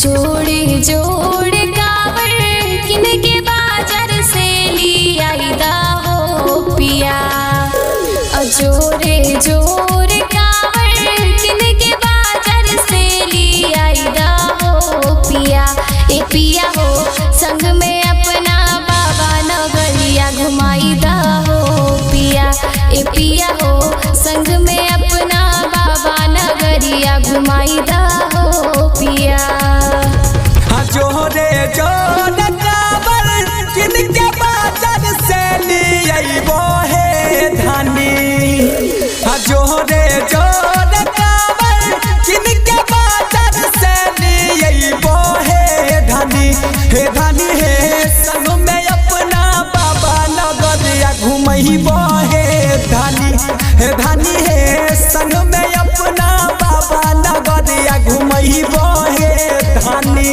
जोड़े जोड़े कावर किन के बाजार से लिया हो पिया। जोड़े जोड़े कावर किन के बाजार से लिया हो पिया। ए पिया हो संग में अपना बाबा नगरिया घुमाई दा हो पिया। ए पिया हो संग में अपना बाबा नगरिया घुमाई दा हो पिया। जोड़े जोड़े कावर किन के बाजार से लियाइबो हे धानी। जोड़े जोड़े कावर किन के बाजार से लियाइबो हे धानी। हे धानी हे संग में अपना बाबा नगरिया घुमइबो हे धानी। हे धानी हे संग में अपना बाबा नगरिया घुमइबो हे धानी।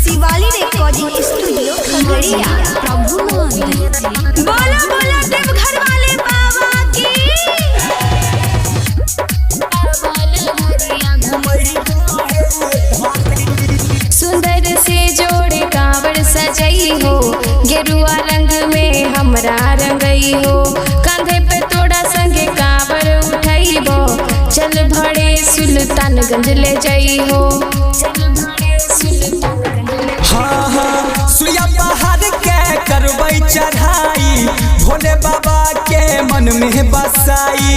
Shivali recording studio Khagaria. बोलो बोलो देवघर वाले बाबा की। सुंदर से जोड़े कांवड़ सजई हो गेरुआ रंग में हमरा रंगई हो। कंधे पे तोड़ा संगे कांवड़ उठइबो चल भड़े सुल्तानगंज ले जई हो। हाँ हाँ सुइया पहाड़ के करबै चढ़ाई भोले बाबा के मन में बसाई।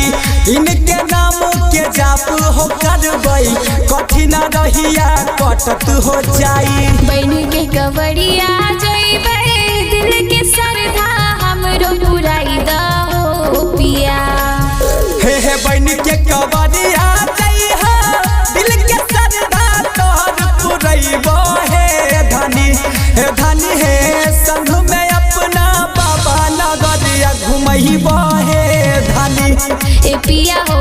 इनके नाम के जाप हो करबै कठिन रहिया कटत हो जाई। बन के कवड़िया जइबै दिल के श्रद्धा हमरो पुराई दा हो पिया। हे बन के कवड़िया जइहा दिल के श्रद्धा तोहर पुरैबो हे धानी। हे धानी हे संग में अपना बाबा नगरिया घुमइबो हे धानी। ए पिया हो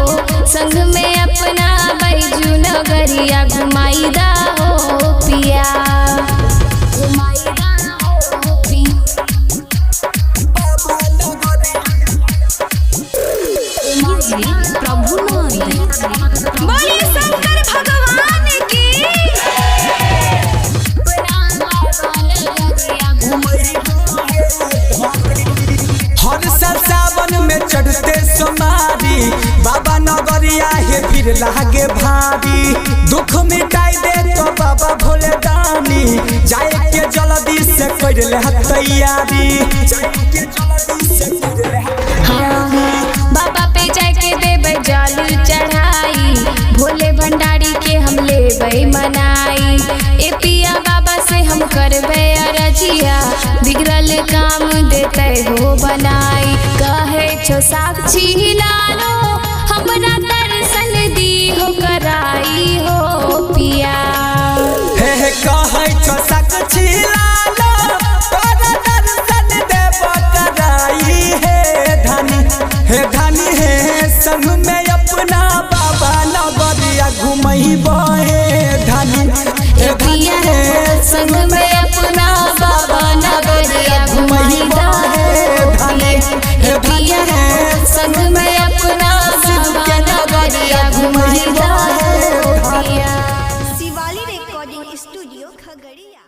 संग में अपना बैजू नगरिया घुमाई दा हो पिया। घुमाई दा हो पिया। बोलिए शंकर भगवान की। हर साल सावन में चढ़ते सोमारी बाबा नगरिया हे फिर लागे भारी। दुख मिटाई दे तो बाबा भोले दानी जाए के जल्दी से कर ले तैयारी। बाबा पे जाके देबै जल चढ़ाई भोले भंडारी के हम लेबै मनाई। ए पिया बाबा से हम करबै अरजिया बिगड़ल काम देते हो बनाई। कहे छो साक्षी लालो हमरा दर्शन दी हो कराई हो पिया। हे कहे छो साक्षी लालो तोरा दर्शन देबो कराई हे धानी। हे धानी हे संग में अपना बाबा नगरिया घुमइबो हे धानी। ए पिया हो संग में अपना बाबा नगरिया घुमाई दा हो पिया। ए पिया हो संग में अपना बाबा नगरिया घुमाई दा हो पिया। Shivali recording studio Khagaria.